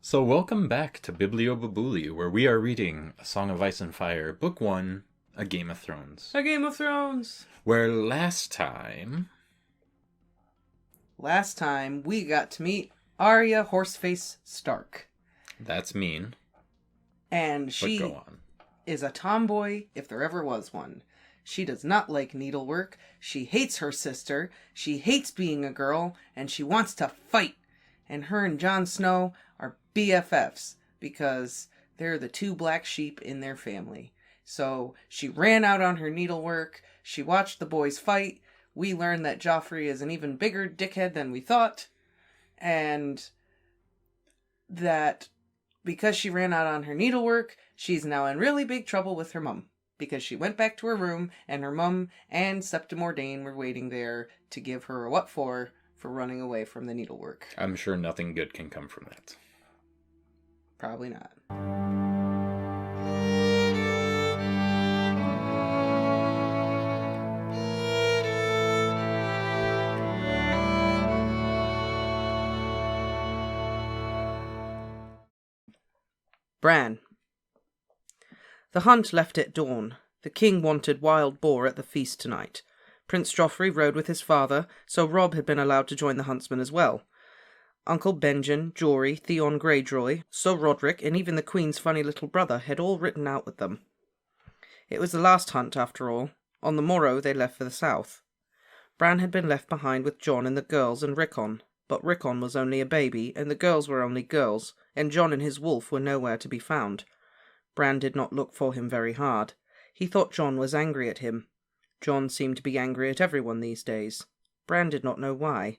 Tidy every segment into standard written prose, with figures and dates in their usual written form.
So welcome back to Bibliobibuli, where we are reading A Song of Ice and Fire, Book 1, A Game of Thrones. A Game of Thrones! Where last time we got to meet Arya Horseface Stark. That's mean. And But she go on. is a tomboy, if there ever was one. She does not like needlework, she hates her sister, she hates being a girl, and she wants to fight. And her and Jon Snow are BFFs, because they're the two black sheep in their family. So she ran out on her needlework, she watched the boys fight, we learned that Joffrey is an even bigger dickhead than we thought, and that because she ran out on her needlework, she's now in really big trouble with her mum. Because she went back to her room, and her mum and Septim Ordain were waiting there to give her a what for running away from the needlework. I'm sure nothing good can come from that. Probably not. Bran. The hunt left at dawn. The king wanted wild boar at the feast tonight. Prince Joffrey rode with his father, so Robb had been allowed to join the huntsmen as well. Uncle Benjen, Jory, Theon Greyjoy, Sir Roderick, and even the Queen's funny little brother had all ridden out with them. It was the last hunt, after all. On the morrow they left for the south. Bran had been left behind with Jon and the girls and Rickon, but Rickon was only a baby, and the girls were only girls, and Jon and his wolf were nowhere to be found. Bran did not look for him very hard. He thought Jon was angry at him. Jon seemed to be angry at everyone these days. Bran did not know why.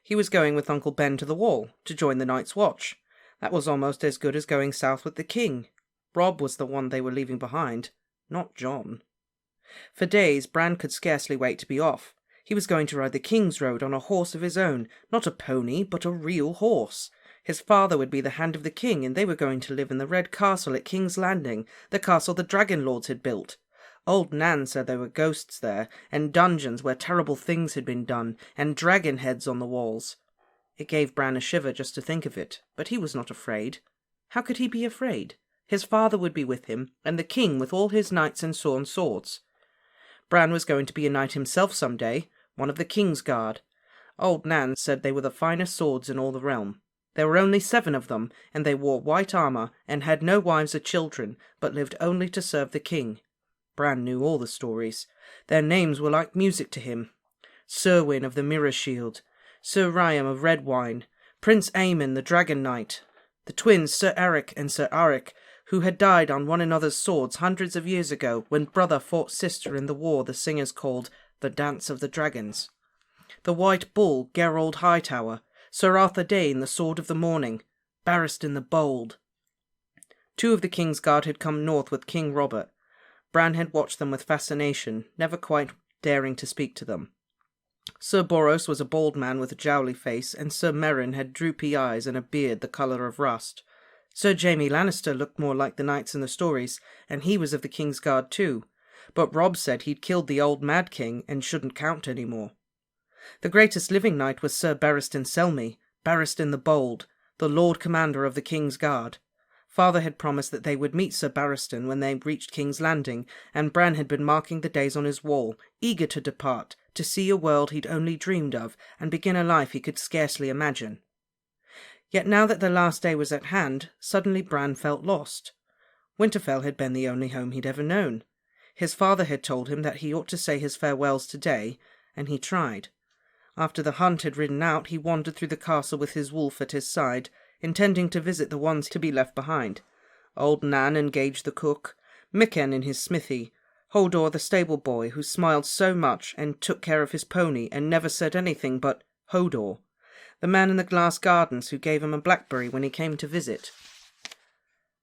He was going with Uncle Ben to the Wall, to join the Night's Watch. That was almost as good as going south with the king. Robb was the one they were leaving behind, not Jon. For days, Bran could scarcely wait to be off. He was going to ride the King's Road on a horse of his own, not a pony, but a real horse. His father would be the hand of the king, and they were going to live in the Red Castle at King's Landing, the castle the Dragon Lords had built. Old Nan said there were ghosts there, and dungeons where terrible things had been done, and dragon heads on the walls. It gave Bran a shiver just to think of it, but he was not afraid. How could he be afraid? His father would be with him, and the king with all his knights and sawn swords. Bran was going to be a knight himself some day, one of the king's guard. Old Nan said they were the finest swords in all the realm. There were only 7 of them, and they wore white armour, and had no wives or children, but lived only to serve the king. Bran knew all the stories. Their names were like music to him. Serwyn of the Mirror Shield, Sir Riam of Redwine, Prince Aemon the Dragon Knight, the twins Sir Eric and Sir Aric, who had died on one another's swords hundreds of years ago when brother fought sister in the war the singers called the Dance of the Dragons. The White Bull Gerald Hightower, Sir Arthur Dane the Sword of the Morning, Barristan the Bold. 2 of the King's Guard had come north with King Robert. Bran had watched them with fascination, never quite daring to speak to them. Sir Boros was a bald man with a jowly face, and Sir Meryn had droopy eyes and a beard the colour of rust. Sir Jaime Lannister looked more like the knights in the stories, and he was of the King's Guard too, but Robb said he'd killed the old Mad King and shouldn't count any more. The greatest living knight was Sir Barristan Selmy, Barristan the Bold, the Lord Commander of the King's Guard. Father had promised that they would meet Sir Barristan when they reached King's Landing, and Bran had been marking the days on his wall, eager to depart, to see a world he'd only dreamed of, and begin a life he could scarcely imagine. Yet now that the last day was at hand, suddenly Bran felt lost. Winterfell had been the only home he'd ever known. His father had told him that he ought to say his farewells today, and he tried. After the hunt had ridden out, he wandered through the castle with his wolf at his side, intending to visit the ones to be left behind. Old Nan engaged the cook, Mikken in his smithy, Hodor the stable boy who smiled so much and took care of his pony and never said anything but Hodor, the man in the glass gardens who gave him a blackberry when he came to visit.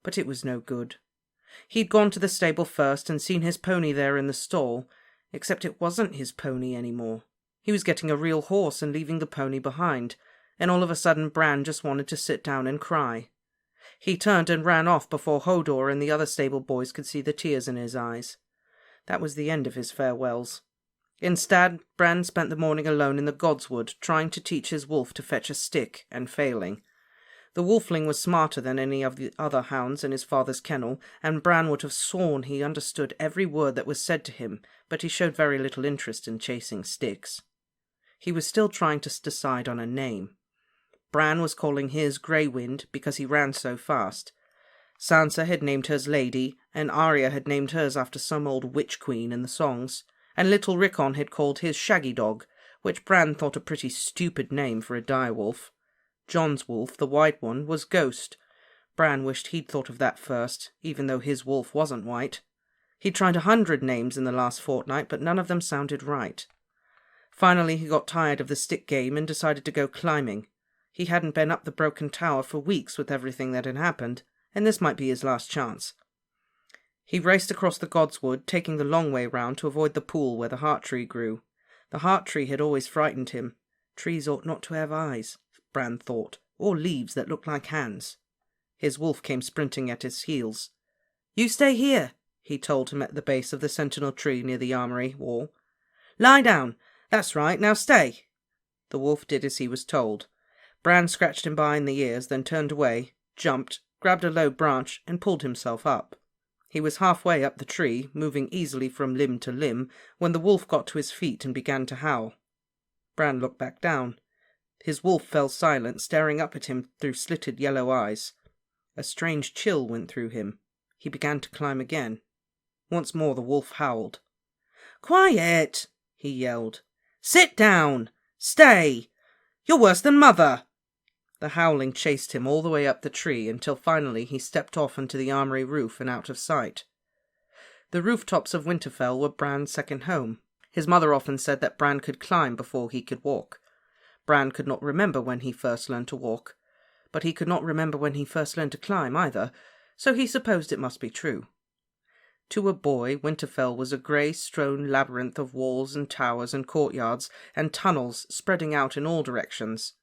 But it was no good. He'd gone to the stable first and seen his pony there in the stall, except it wasn't his pony any more. He was getting a real horse and leaving the pony behind, and all of a sudden Bran just wanted to sit down and cry. He turned and ran off before Hodor and the other stable boys could see the tears in his eyes. That was the end of his farewells. Instead, Bran spent the morning alone in the Godswood, trying to teach his wolf to fetch a stick, and failing. The wolfling was smarter than any of the other hounds in his father's kennel, and Bran would have sworn he understood every word that was said to him, but he showed very little interest in chasing sticks. He was still trying to decide on a name. Bran was calling his Grey Wind because he ran so fast. Sansa had named hers Lady, and Arya had named hers after some old witch queen in the songs, and little Rickon had called his Shaggy Dog, which Bran thought a pretty stupid name for a direwolf. Jon's wolf, the white one, was Ghost. Bran wished he'd thought of that first, even though his wolf wasn't white. He'd tried 100 names in the last fortnight, but none of them sounded right. Finally he got tired of the stick game and decided to go climbing. He hadn't been up the broken tower for weeks with everything that had happened, and this might be his last chance. He raced across the Godswood, taking the long way round to avoid the pool where the heart tree grew. The heart tree had always frightened him. Trees ought not to have eyes, Bran thought, or leaves that looked like hands. His wolf came sprinting at his heels. "You stay here," he told him at the base of the sentinel tree near the armory wall. "Lie down. That's right, now stay." The wolf did as he was told. Bran scratched him behind the ears, then turned away, jumped, grabbed a low branch, and pulled himself up. He was halfway up the tree, moving easily from limb to limb, when the wolf got to his feet and began to howl. Bran looked back down. His wolf fell silent, staring up at him through slitted yellow eyes. A strange chill went through him. He began to climb again. Once more the wolf howled. "Quiet!" he yelled. "Sit down! Stay! You're worse than Mother!" The howling chased him all the way up the tree until finally he stepped off onto the armory roof and out of sight. The rooftops of Winterfell were Bran's second home. His mother often said that Bran could climb before he could walk. Bran could not remember when he first learned to walk, but he could not remember when he first learned to climb either, so he supposed it must be true. To a boy, Winterfell was a grey, strewn labyrinth of walls and towers and courtyards and tunnels spreading out in all directions.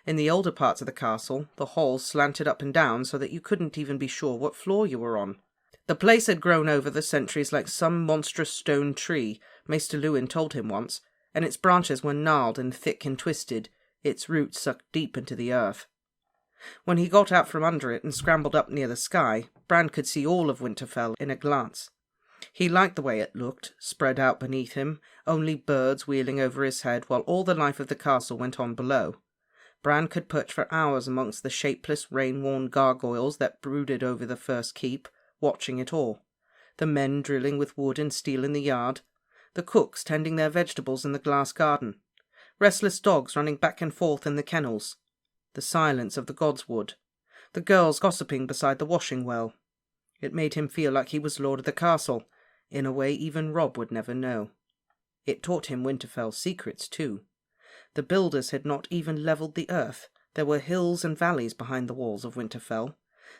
In the older parts of the castle, the halls slanted up and down so that you couldn't even be sure what floor you were on. The place had grown over the centuries like some monstrous stone tree, Maester Luwin told him once, and its branches were gnarled and thick and twisted, its roots sucked deep into the earth. When he got out from under it and scrambled up near the sky, Bran could see all of Winterfell in a glance. He liked the way it looked, spread out beneath him, only birds wheeling over his head while all the life of the castle went on below. Bran could perch for hours amongst the shapeless, rain-worn gargoyles that brooded over the first keep, watching it all. The men drilling with wood and steel in the yard, the cooks tending their vegetables in the glass garden, restless dogs running back and forth in the kennels, the silence of the Godswood, the girls gossiping beside the washing well. It made him feel like he was lord of the castle, in a way even Robb would never know. It taught him Winterfell's secrets, too. The builders had not even levelled the earth. There were hills and valleys behind the walls of Winterfell.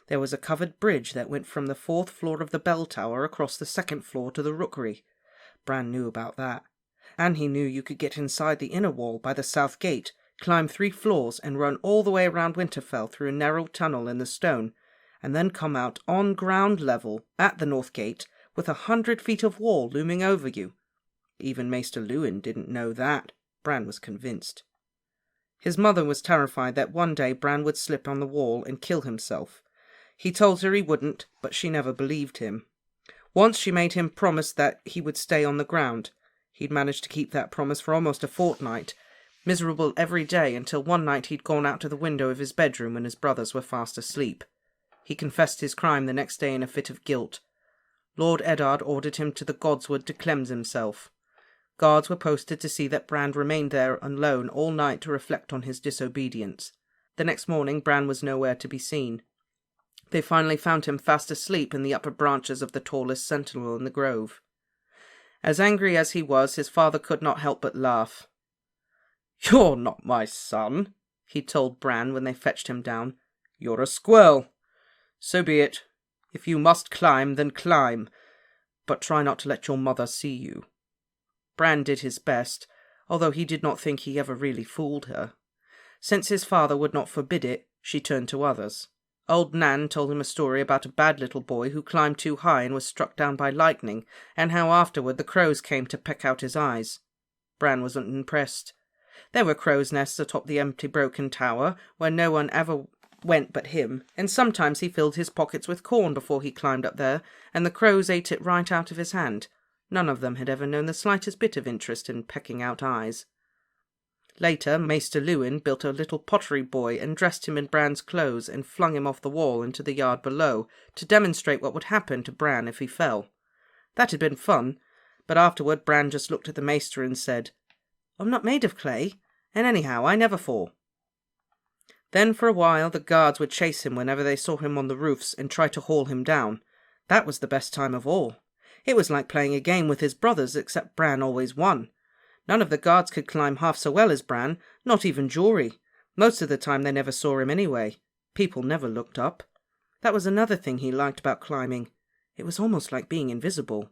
There was a covered bridge that went from the 4th floor of the bell tower across the 2nd floor to the rookery. Bran knew about that. And he knew you could get inside the inner wall by the south gate, climb 3 floors and run all the way around Winterfell through a narrow tunnel in the stone, and then come out on ground level at the north gate with 100 feet of wall looming over you. Even Maester Luwin didn't know that. Bran was convinced. His mother was terrified that one day Bran would slip on the wall and kill himself. He told her he wouldn't, but she never believed him. Once she made him promise that he would stay on the ground. He'd managed to keep that promise for almost a fortnight, miserable every day until one night he'd gone out to the window of his bedroom when his brothers were fast asleep. He confessed his crime the next day in a fit of guilt. Lord Eddard ordered him to the Godswood to cleanse himself. Guards were posted to see that Bran remained there alone all night to reflect on his disobedience. The next morning Bran was nowhere to be seen. They finally found him fast asleep in the upper branches of the tallest sentinel in the grove. As angry as he was, his father could not help but laugh. "You're not my son," he told Bran when they fetched him down. "You're a squirrel. So be it. If you must climb, then climb, but try not to let your mother see you." Bran did his best, although he did not think he ever really fooled her. Since his father would not forbid it, she turned to others. Old Nan told him a story about a bad little boy who climbed too high and was struck down by lightning, and how afterward the crows came to peck out his eyes. Bran wasn't impressed. There were crows' nests atop the empty broken tower, where no one ever went but him, and sometimes he filled his pockets with corn before he climbed up there, and the crows ate it right out of his hand. None of them had ever known the slightest bit of interest in pecking out eyes. Later, Maester Lewin built a little pottery boy and dressed him in Bran's clothes and flung him off the wall into the yard below to demonstrate what would happen to Bran if he fell. That had been fun, but afterward Bran just looked at the Maester and said, "I'm not made of clay, and anyhow I never fall." Then for a while the guards would chase him whenever they saw him on the roofs and try to haul him down. That was the best time of all. It was like playing a game with his brothers, except Bran always won. None of the guards could climb half so well as Bran, not even Jory. Most of the time they never saw him anyway. People never looked up. That was another thing he liked about climbing. It was almost like being invisible.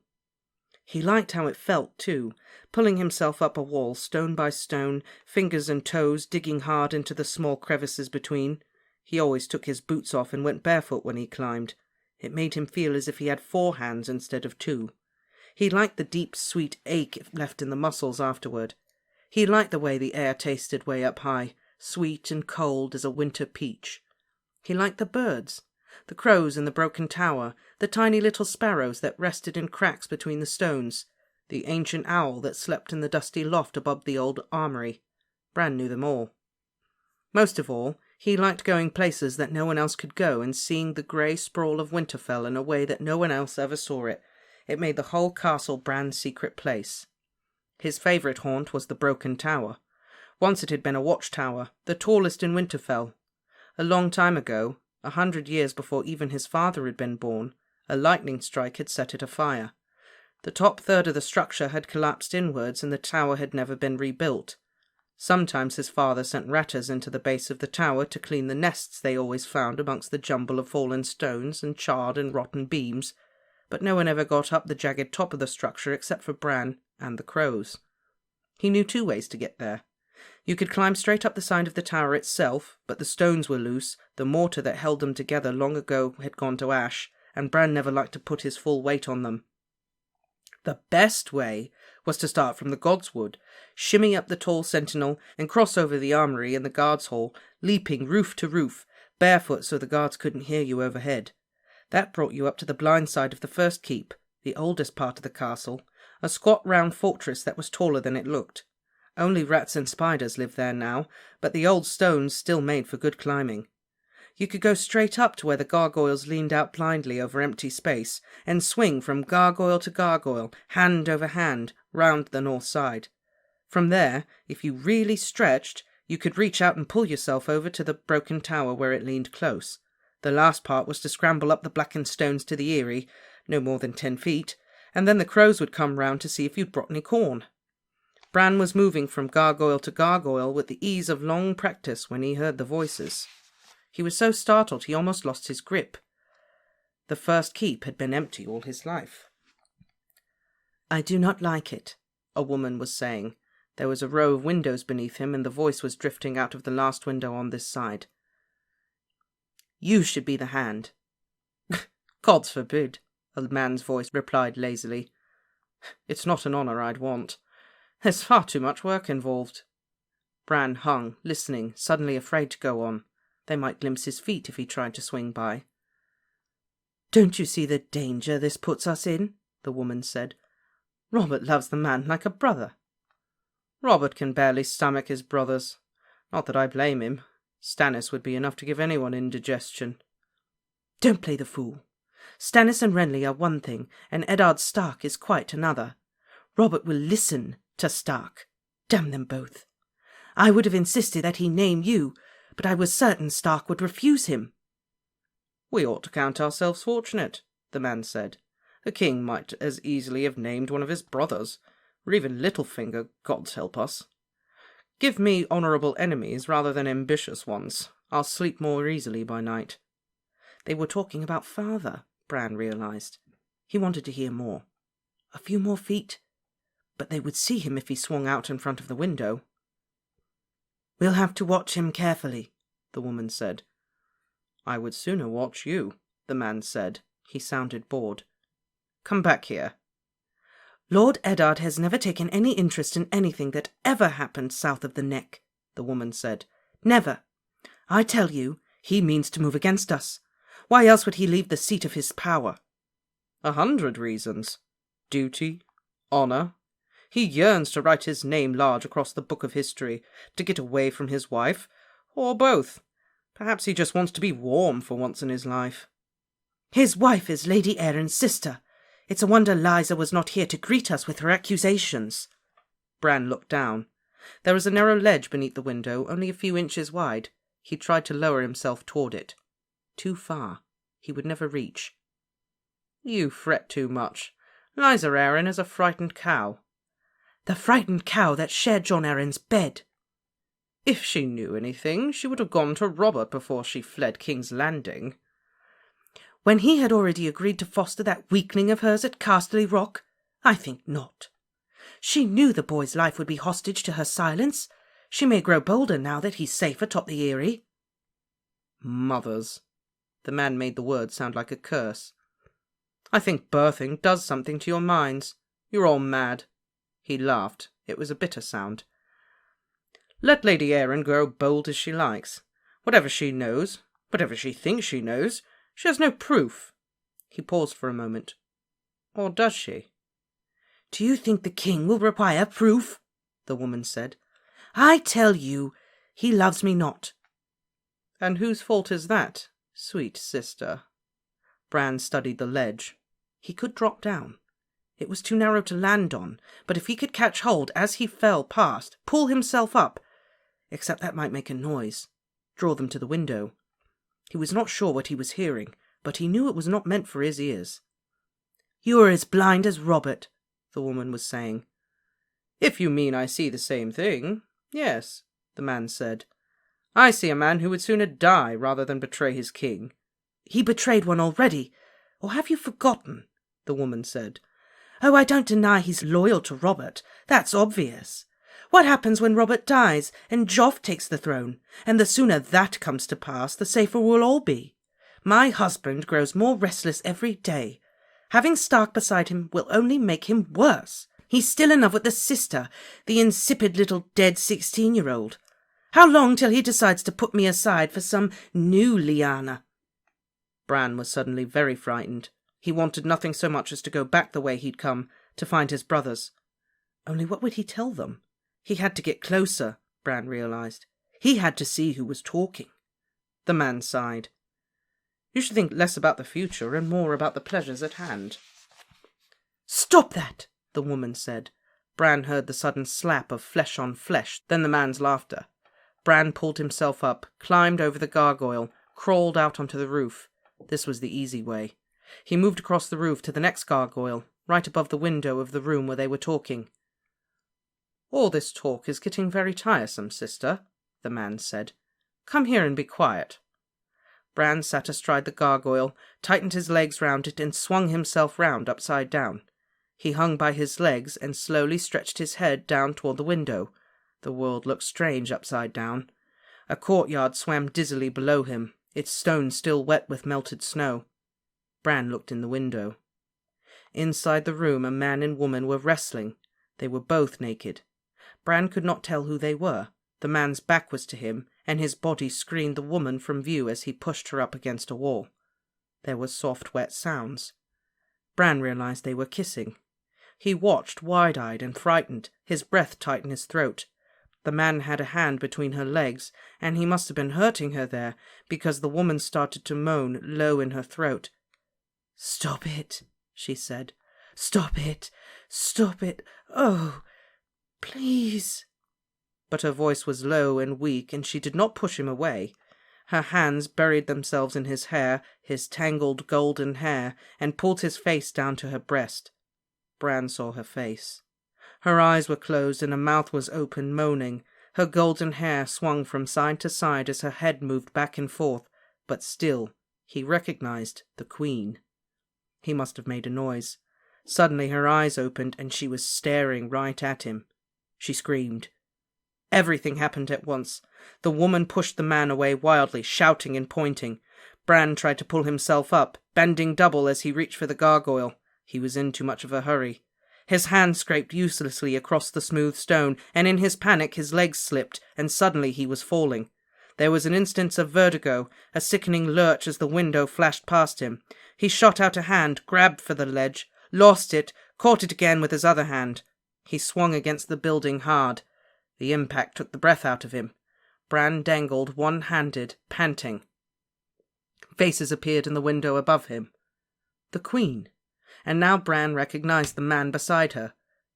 He liked how it felt, too, pulling himself up a wall stone by stone, fingers and toes digging hard into the small crevices between. He always took his boots off and went barefoot when he climbed. It made him feel as if he had 4 hands instead of 2. He liked the deep, sweet ache left in the muscles afterward. He liked the way the air tasted way up high, sweet and cold as a winter peach. He liked the birds, the crows in the broken tower, the tiny little sparrows that rested in cracks between the stones, the ancient owl that slept in the dusty loft above the old armoury. Bran knew them all. Most of all, he liked going places that no one else could go and seeing the grey sprawl of Winterfell in a way that no one else ever saw it. It made the whole castle Bran's secret place. His favourite haunt was the broken tower. Once it had been a watchtower, the tallest in Winterfell. A long time ago, 100 years before even his father had been born, a lightning strike had set it afire. The top third of the structure had collapsed inwards and the tower had never been rebuilt. Sometimes his father sent ratters into the base of the tower to clean the nests they always found amongst the jumble of fallen stones and charred and rotten beams, but no one ever got up the jagged top of the structure except for Bran and the crows. He knew 2 ways to get there. You could climb straight up the side of the tower itself, but the stones were loose, the mortar that held them together long ago had gone to ash, and Bran never liked to put his full weight on them. The best way was to start from the Godswood, shimmy up the tall sentinel, and cross over the armoury and the guards' hall, leaping roof to roof, barefoot so the guards couldn't hear you overhead. That brought you up to the blind side of the first keep, the oldest part of the castle, a squat round fortress that was taller than it looked. Only rats and spiders lived there now, but the old stones still made for good climbing. You could go straight up to where the gargoyles leaned out blindly over empty space, and swing from gargoyle to gargoyle, hand over hand, round the north side. From there, if you really stretched, you could reach out and pull yourself over to the broken tower where it leaned close. The last part was to scramble up the blackened stones to the eyrie, no more than 10 feet, and then the crows would come round to see if you'd brought any corn. Bran was moving from gargoyle to gargoyle with the ease of long practice when he heard the voices. He was so startled he almost lost his grip. The first keep had been empty all his life. "I do not like it," a woman was saying. There was a row of windows beneath him, and the voice was drifting out of the last window on this side. "You should be the hand." "Gods forbid," a man's voice replied lazily. "It's not an honour I'd want. There's far too much work involved." Bran hung, listening, suddenly afraid to go on. They might glimpse his feet if he tried to swing by. "Don't you see the danger this puts us in?" the woman said. "Robert loves the man like a brother." "Robert can barely stomach his brothers. Not that I blame him. Stannis would be enough to give anyone indigestion." "Don't play the fool. Stannis and Renly are one thing, and Eddard Stark is quite another. Robert will listen to Stark. Damn them both. I would have insisted that he name you, but I was certain Stark would refuse him." "We ought to count ourselves fortunate," the man said. "The king might as easily have named one of his brothers, or even Littlefinger, God's help us. Give me honourable enemies rather than ambitious ones. I'll sleep more easily by night." They were talking about father, Bran realised. He wanted to hear more. A few more feet, but they would see him if he swung out in front of the window. "We'll have to watch him carefully," the woman said. "I would sooner watch you," the man said. He sounded bored. "Come back here." "Lord Eddard has never taken any interest in anything that ever happened south of the Neck," the woman said. "Never. I tell you, He means to move against us. Why else would he leave the seat of his power? 100 reasons. Duty, honour. He yearns to write his name large across the book of history, to get away from his wife, or both. Perhaps he just wants to be warm for once in his life. His wife is Lady Erin's sister. It's a wonder Liza was not here to greet us with her accusations. Bran looked down. There was a narrow ledge beneath the window, only a few inches wide. He tried to lower himself toward it. Too far. He would never reach. You fret too much. Liza Arryn is a frightened cow. The frightened cow that shared John Arryn's bed. If she knew anything, she would have gone to Robert before she fled King's Landing. When he had already agreed to foster that weakling of hers at Casterly Rock? I think not. She knew the boy's life would be hostage to her silence. She may grow bolder now that he's safe atop the Eyrie. Mothers. The man made the word sound like a curse. I think birthing does something to your minds. You're all mad. He laughed. It was a bitter sound. Let Lady Arryn grow bold as she likes. Whatever she knows, whatever she thinks she knows, she has no proof. He paused for a moment. Or does she? Do you think the king will require proof? The woman said. I tell you, he loves me not. And whose fault is that, sweet sister? Bran studied the ledge. He could drop down. It was too narrow to land on, but if he could catch hold as he fell past, pull himself up, except that might make a noise, draw them to the window. He was not sure what he was hearing, but he knew it was not meant for his ears. You are as blind as Robert, the woman was saying. If you mean I see the same thing, yes, the man said. I see a man who would sooner die rather than betray his king. He betrayed one already, or have you forgotten? The woman said. Oh, I don't deny he's loyal to Robert. That's obvious. What happens when Robert dies and Joff takes the throne? And the sooner that comes to pass, the safer we'll all be. My husband grows more restless every day. Having Stark beside him will only make him worse. He's still in love with the sister, the insipid little dead 16-year-old. How long till he decides to put me aside for some new Lyanna? Bran was suddenly very frightened. He wanted nothing so much as to go back the way he'd come, to find his brothers. Only what would he tell them? He had to get closer, Bran realized. He had to see who was talking. The man sighed. You should think less about the future and more about the pleasures at hand. Stop that, the woman said. Bran heard the sudden slap of flesh on flesh, then the man's laughter. Bran pulled himself up, climbed over the gargoyle, crawled out onto the roof. This was the easy way. He moved across the roof to the next gargoyle, right above the window of the room where they were talking. All this talk is getting very tiresome, sister, the man said. Come here and be quiet. Bran sat astride the gargoyle, tightened his legs round it, and swung himself round upside down. He hung by his legs and slowly stretched his head down toward the window. The world looked strange upside down. A courtyard swam dizzily below him, its stones still wet with melted snow. Bran looked in the window. Inside the room a man and woman were wrestling. They were both naked. Bran could not tell who they were. The man's back was to him, and his body screened the woman from view as he pushed her up against a wall. There were soft, wet sounds. Bran realized they were kissing. He watched, wide-eyed and frightened, his breath tight in his throat. The man had a hand between her legs, and he must have been hurting her there, because the woman started to moan low in her throat. Stop it, she said. Stop it. Stop it. Oh, please. But her voice was low and weak, and she did not push him away. Her hands buried themselves in his hair, his tangled golden hair, and pulled his face down to her breast. Bran saw her face. Her eyes were closed and her mouth was open, moaning. Her golden hair swung from side to side as her head moved back and forth, but still he recognized the Queen. He must have made a noise. Suddenly her eyes opened and she was staring right at him. She screamed. Everything happened at once. The woman pushed the man away wildly, shouting and pointing. Bran tried to pull himself up, bending double as he reached for the gargoyle. He was in too much of a hurry. His hand scraped uselessly across the smooth stone, and in his panic his legs slipped, and suddenly he was falling. There was an instant of vertigo, a sickening lurch as the window flashed past him. He shot out a hand, grabbed for the ledge, lost it, caught it again with his other hand. He swung against the building hard. The impact took the breath out of him. Bran dangled one-handed, panting. Faces appeared in the window above him. The Queen. And now Bran recognized the man beside her.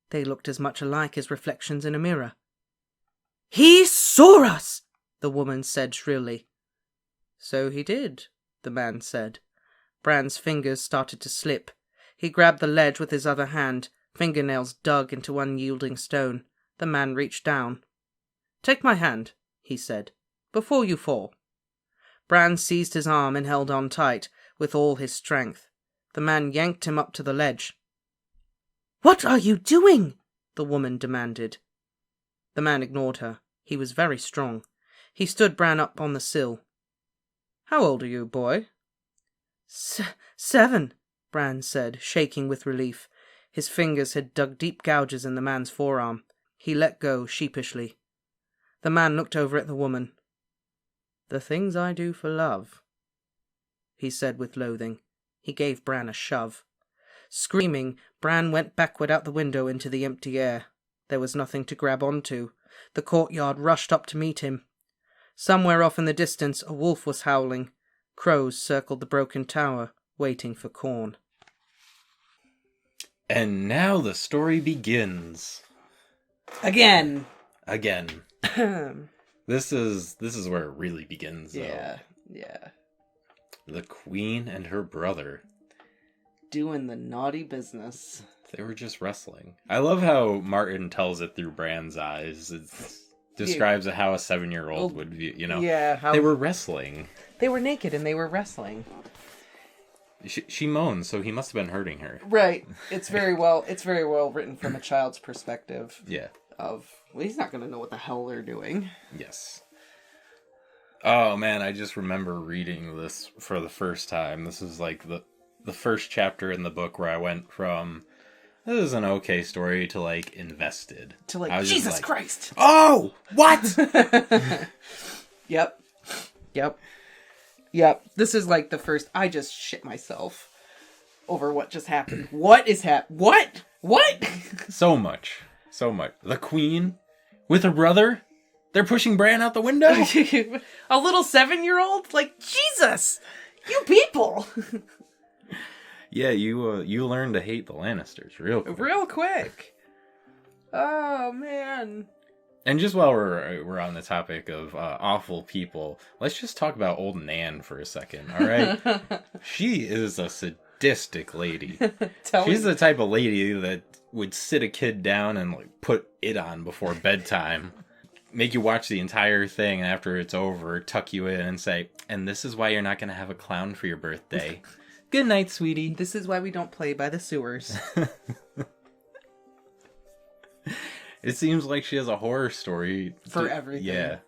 They looked as much alike as reflections in a mirror. "He saw us!" the woman said shrilly. "So he did," the man said. Bran's fingers started to slip. He grabbed the ledge with his other hand. Fingernails dug into unyielding stone. The man reached down. "Take my hand," he said, "before you fall." Bran seized his arm and held on tight, with all his strength. The man yanked him up to the ledge. "What are you doing?" the woman demanded. The man ignored her. He was very strong. He stood Bran up on the sill. "How old are you, boy?" 7, Bran said, shaking with relief. His fingers had dug deep gouges in the man's forearm. He let go sheepishly. The man looked over at the woman. "The things I do for love," he said with loathing. He gave Bran a shove. Screaming, Bran went backward out the window into the empty air. There was nothing to grab onto. The courtyard rushed up to meet him. Somewhere off in the distance, a wolf was howling. Crows circled the broken tower, waiting for corn. And now the story begins. Again. This is where it really begins, though. Yeah. The Queen and her brother. Doing the naughty business. They were just wrestling. I love how Martin tells it through Bran's eyes. It describes how a 7-year-old would view, Yeah. They were wrestling. They were naked and they were wrestling. She moans, so he must have been hurting her. Right. It's very well written from a child's perspective. Yeah. He's not going to know what the hell they're doing. Yes. Oh, man, I just remember reading this for the first time. This is like the first chapter in the book where I went from, this is an okay story, to like invested. To like, Jesus Christ! Oh! What? Yep. This is like the first, I just shit myself over what just happened. What is What? So much. The Queen with her brother? They're pushing Bran out the window? A little 7-year-old? Like, Jesus! You people! Yeah, you learn to hate the Lannisters real quick. Oh, man. And just while we're on the topic of awful people, let's just talk about old Nan for a second, all right? She is a sadistic lady. She's the type of lady that would sit a kid down and like put it on before bedtime, make you watch the entire thing, and after it's over, tuck you in and say, "And this is why you're not going to have a clown for your birthday. Good night, sweetie. This is why we don't play by the sewers." It seems like she has a horror story for everything. Yeah.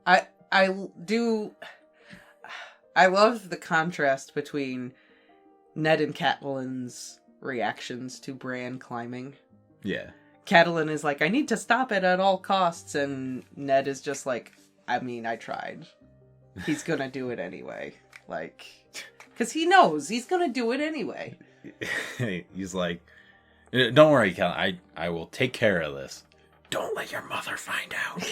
I love the contrast between Ned and Catelyn's reactions to Bran climbing. Yeah. Catelyn is like, "I need to stop it at all costs," and Ned is just like, "I mean, I tried. He's gonna do it anyway." Like, because he knows he's gonna do it anyway. He's like, "Don't worry, Catelyn. I will take care of this. Don't let your mother find out."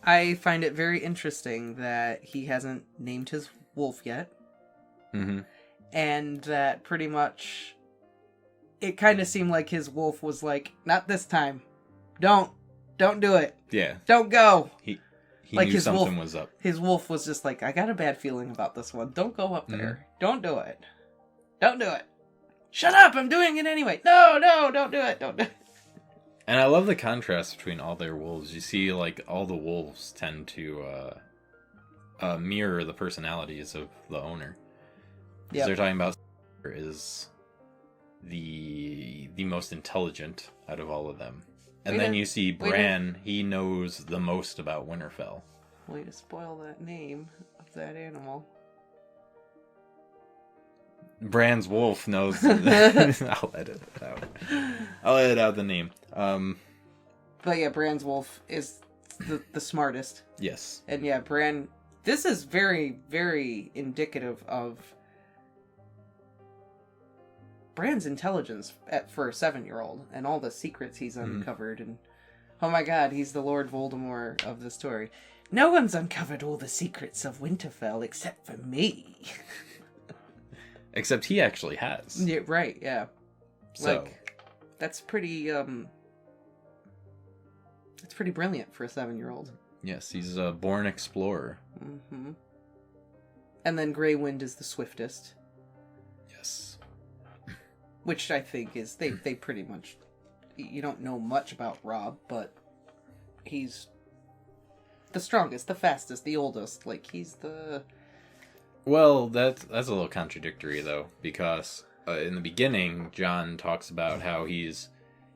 I find it very interesting that he hasn't named his wolf yet. Mm-hmm. And that pretty much, it kind of seemed like his wolf was like, "Not this time. Don't do it. Yeah. Don't go." He like knew something was up. His wolf was just like, "I got a bad feeling about this one. Don't go up there. Mm-hmm. Don't do it. Don't do it. Shut up, I'm doing it anyway. No, don't do it. Don't do it." And I love the contrast between all their wolves. You see, like, all the wolves tend to mirror the personalities of the owner. Because they're talking about is the most intelligent out of all of them. And then you see Bran, he knows the most about Winterfell. Way to spoil that name of that animal. Bran's wolf knows. I'll edit it out. I'll edit out the name. But yeah, Bran's wolf is the smartest. Yes. And yeah, Bran... This is very, very indicative of Bran's intelligence for a 7-year-old and all the secrets he's uncovered. And oh my god, he's the Lord Voldemort of the story. No one's uncovered all the secrets of Winterfell except for me. Except he actually has. Yeah, right, yeah. So. Like, that's pretty, it's pretty brilliant for a 7-year-old. Yes, he's a born explorer. Mm-hmm. And then Grey Wind is the swiftest. Yes. Which I think is, they pretty much, you don't know much about Robb, but he's the strongest, the fastest, the oldest. Like, he's the... Well, that's a little contradictory, though, because in the beginning, Jon talks about how he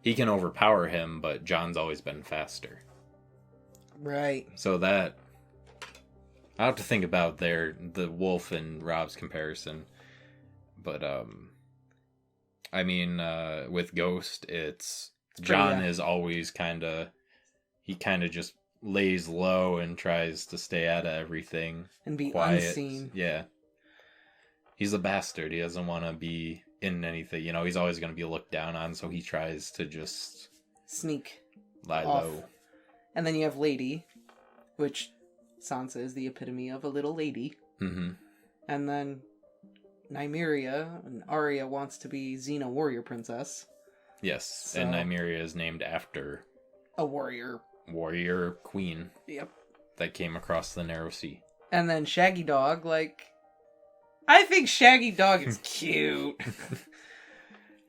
can overpower him, but Jon's always been faster. Right. So that... I have to think about the Wolf and Robb's comparison. But, I mean, with Ghost, it's Jon is always he kind of just lays low and tries to stay out of everything. And be quiet. Unseen. Yeah. He's a bastard. He doesn't want to be in anything. You know, he's always going to be looked down on, so he tries to just... Sneak. Lie off. low. And then you have Lady, which Sansa is the epitome of a little lady. Mm-hmm. And then Nymeria, and Arya wants to be Xena Warrior Princess. Yes, So- and Nymeria is named after A warrior. warrior queen Yep. that came across the Narrow Sea. And then Shaggy Dog, like... I think Shaggy Dog is cute.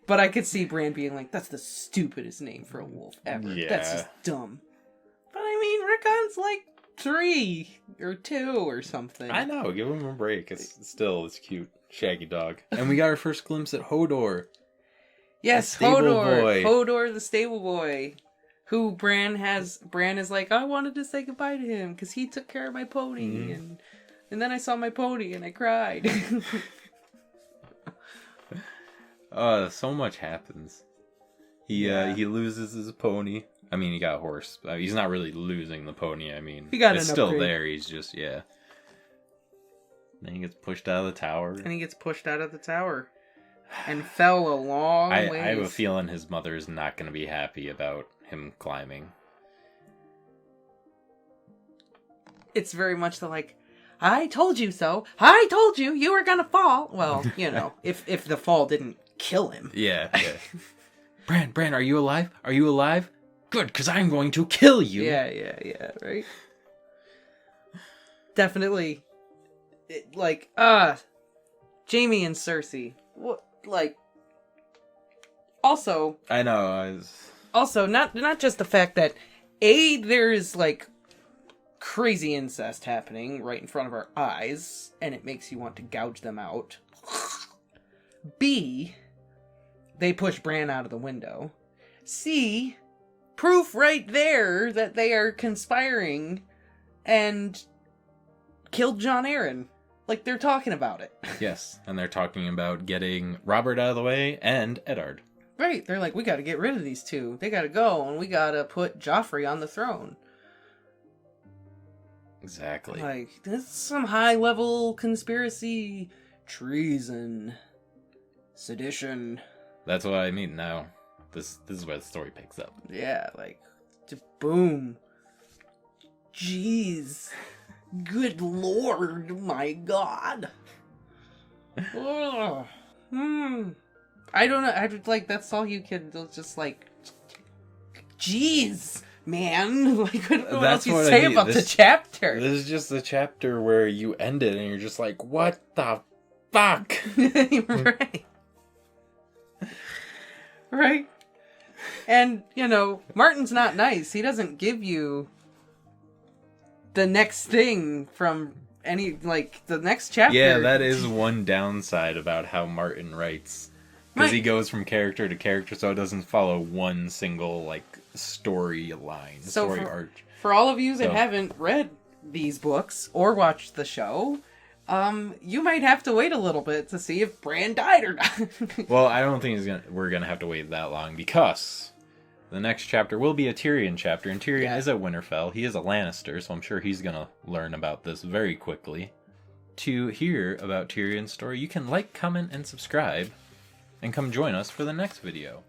But I could see Bran being like, that's the stupidest name for a wolf ever. Yeah. That's just dumb. But I mean, Rickon's like 3 or 2 or something. I know, give him a break. It's cute. Shaggy Dog. And we got our first glimpse at Hodor. Yes, stable Hodor. boy. Hodor the stable boy. Who Bran is like, I wanted to say goodbye to him because he took care of my pony. And then I saw my pony and I cried. So much happens. He loses his pony. I mean, he got a horse. He's not really losing the pony. I mean, He got it's an still upgrade. there. He's just, yeah. Then he gets pushed out of the tower. And he gets pushed out of the tower. And fell a long I ways. have a feeling his mother is not going to be happy about him climbing. It's very much the like, I told you so. I told you you were gonna fall. Well, you know, if the fall didn't kill him. Yeah. Bran, are you alive? Are you alive? Good, because I'm going to kill you. Yeah, right? Definitely. Jaime and Cersei. What, like... Also... I know. Also, not just the fact that, A, there's, like, crazy incest happening right in front of our eyes, and it makes you want to gouge them out. B, they push Bran out of the window. C, proof right there that they are conspiring and killed Jon Arryn. Like, they're talking about it. Yes, and they're talking about getting Robert out of the way and Eddard. Right, they're like, we gotta get rid of these two. They gotta go, and we gotta put Joffrey on the throne. Exactly. Like, this is some high-level conspiracy, treason, sedition. That's what I mean now. This is where the story picks up. Yeah, like, boom. Jeez. Good lord, my god. Ugh. I don't know, that's all you can, just like, jeez, man. Like, what else you say about the chapter? This is just the chapter where you end it and you're just like, what the fuck? Right. Right? And, Martin's not nice. He doesn't give you the next thing from the next chapter. Yeah, that is one downside about how Martin writes. Because he goes from character to character, so it doesn't follow one single, story arc. For all of you that haven't read these books or watched the show, you might have to wait a little bit to see if Bran died or not. Well, I don't think we're gonna have to wait that long, because The next chapter will be a Tyrion chapter, and Tyrion is at Winterfell. He is a Lannister, so I'm sure he's going to learn about this very quickly. To hear about Tyrion's story, you can like, comment, and subscribe, and come join us for the next video.